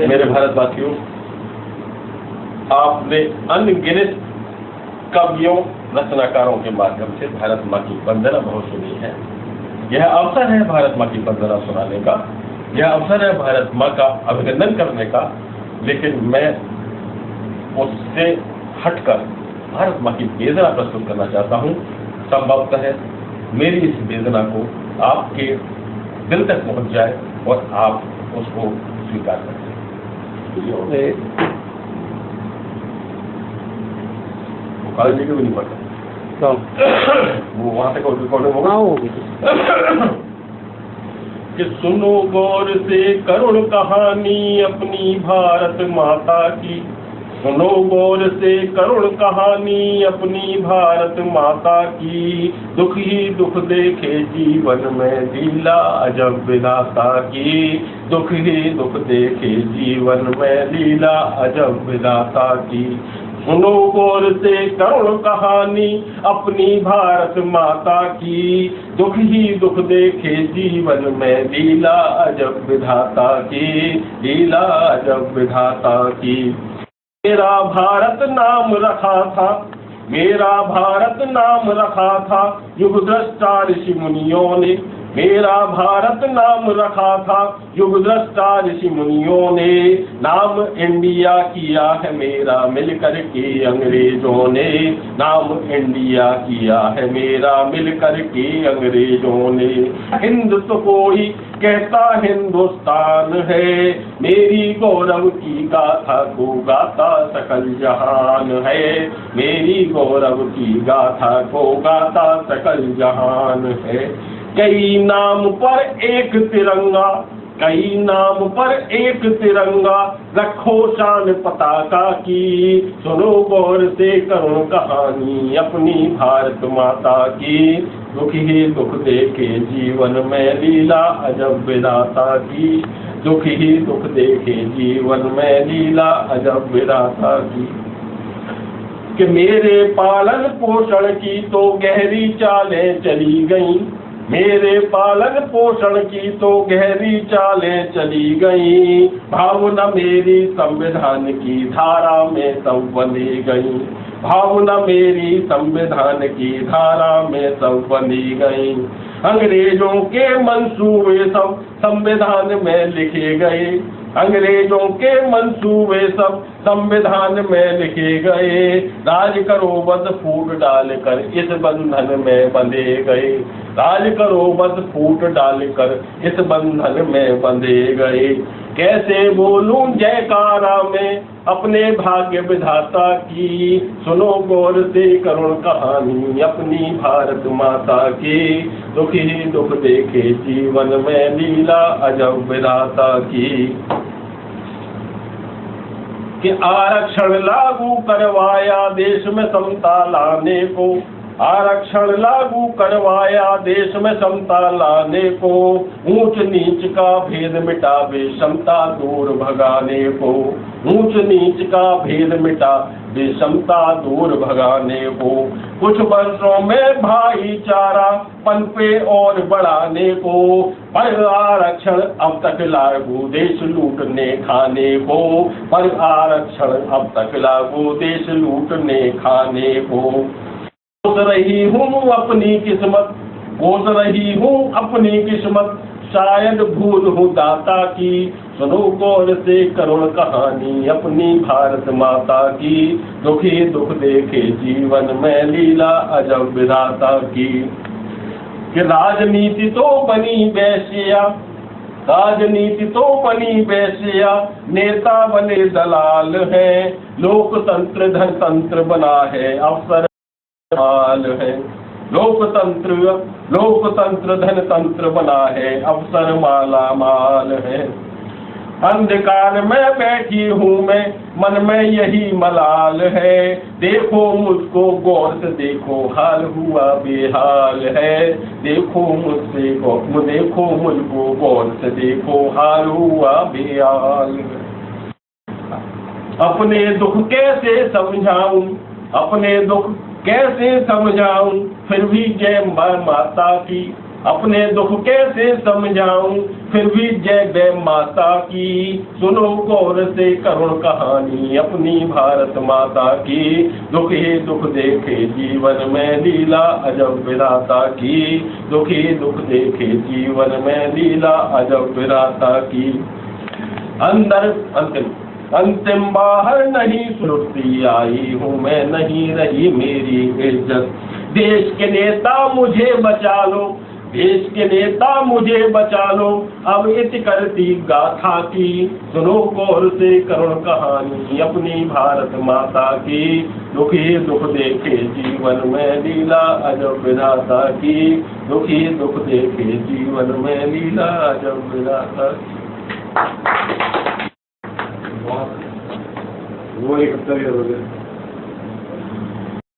मेरे भारतवासियों, आपने अनगिनत कवियों रचनाकारों के माध्यम से भारत माँ की वंदना बहुत सुनी है। यह अवसर है भारत माँ की वंदना सुनाने का, यह अवसर है भारत माँ का अभिनंदन करने का। लेकिन मैं उससे हटकर भारत माँ की वेदना प्रस्तुत करना चाहता हूँ। संभवतः है मेरी इस वेदना को आपके दिल तक पहुँच जाए और आप उसको स्वीकार करें। जी को भी नहीं पड़ता वो वहां तक रिकॉर्डिंग होगा कि सुनो गौर से करुण कहानी अपनी भारत माता की। सुनो गौर से करुण कहानी अपनी भारत माता की। दुख ही दुख देखे जीवन में लीला अजब विधाता की। दुख ही दुख देखे जीवन में लीला अजब विधाता की। सुनो गौर से करुण कहानी अपनी भारत माता की। दुख ही दुख देखे जीवन में लीला अजब विधाता की। लीला अजब विधाता की। मेरा भारत नाम रखा था, मेरा भारत नाम रखा था युग दृष्टा ऋषि मुनियों ने। मेरा भारत नाम रखा था युग दृष्टा ऋषि मुनियों ने। नाम इंडिया किया है मेरा मिलकर के अंग्रेजों ने। नाम इंडिया किया है मेरा मिलकर के अंग्रेजों ने। हिंद तो कोई कहता हिंदुस्तान है, मेरी गौरव की गाथा को गाता सकल जहान है। मेरी गौरव की गाथा को गाता सकल जहान है। कई नाम पर एक तिरंगा, कई नाम पर एक तिरंगा, रखो शान पताका की। सुनो गौर से करुण कहानी अपनी भारत माता की। दुख ही दुख देखे जीवन में लीला अजब विधाता की। दुख ही दुख देखे जीवन में लीला अजब विधाता की। कि मेरे पालन पोषण की तो गहरी चालें चली गईं। मेरे पालन पोषण की तो गहरी चालें चली गई। भावना मेरी संविधान की धारा में सब बंधी गई। भावना मेरी संविधान की धारा में सब बंधी गई। अंग्रेजों के मंसूबे सब संविधान में लिखे गए। अंग्रेजों के मंसूबे सब संविधान में लिखे गए। राज करो बस फूट डालकर इस बंधन में बंधे गए। राज करो बस फूट डालकर इस बंधन में बंधे गए। कैसे बोलूं जयकारा में अपने भाग्य विधाता की। सुनो गौर से करुण कहानी अपनी भारत माता की। दुख ही दुख देखे जीवन में लीला अजब विधाता की। कि आरक्षण लागू करवाया देश में समता लाने को। आरक्षण लागू करवाया देश में समता लाने को। ऊंच नीच का भेद मिटा विषमता दूर भगाने को। ऊंच नीच का भेद मिटा विषमता दूर भगाने को। कुछ वर्षों में भाईचारा पनपे और बढ़ाने को। पर आरक्षण अब तक लागू देश लूटने खाने को। पर आरक्षण अब तक लागू देश लूटने खाने को। कोस रही हूँ अपनी किस्मत, कोस रही हूँ अपनी किस्मत, शायद भूल हूँ दाता की। सुनो गौर से करुण कहानी अपनी भारत माता की। दुख ही दुख देखे जीवन में लीला अजब विधाता की। कि राजनीति तो बनी वैश्या, राजनीति तो बनी वैश्या, नेता बने दलाल है। लोकतंत्र धनतंत्र बना है अवसर माल है। लोकतंत्र लोकतंत्र धनतंत्र बना है अवसर माला माल है। अंधकार में बैठी हूँ मैं मन में यही मलाल है। देखो मुझको गौर से देखो हाल हुआ बेहाल है। देखो देखो मुझको गौर से देखो हाल हुआ बेहाल है। अपने दुख कैसे समझाऊं, अपने दुख कैसे समझाऊं, फिर भी जय माता की। अपने दुख कैसे समझाऊं, फिर भी जय जय माता की। सुनो गौर से करुण कहानी अपनी भारत माता की। दुख ही दुख देखे जीवन में लीला अजब विधाता की। दुख ही दुख देखे जीवन में लीला अजब विधाता की। अंदर अंतिम बाहर नहीं सुरती आई हूँ मैं, नहीं रही मेरी इज्जत। देश के नेता मुझे बचा लो, देश के नेता मुझे बचा लो, अब इत करती गाथा की। सुनो गौर से करुण कहानी अपनी भारत माता की। दुख ही दुख देखे जीवन में लीला अजब विधाता की। दुख ही दुख देखे जीवन में लीला अजब विधाता की। वो 71 हो गए।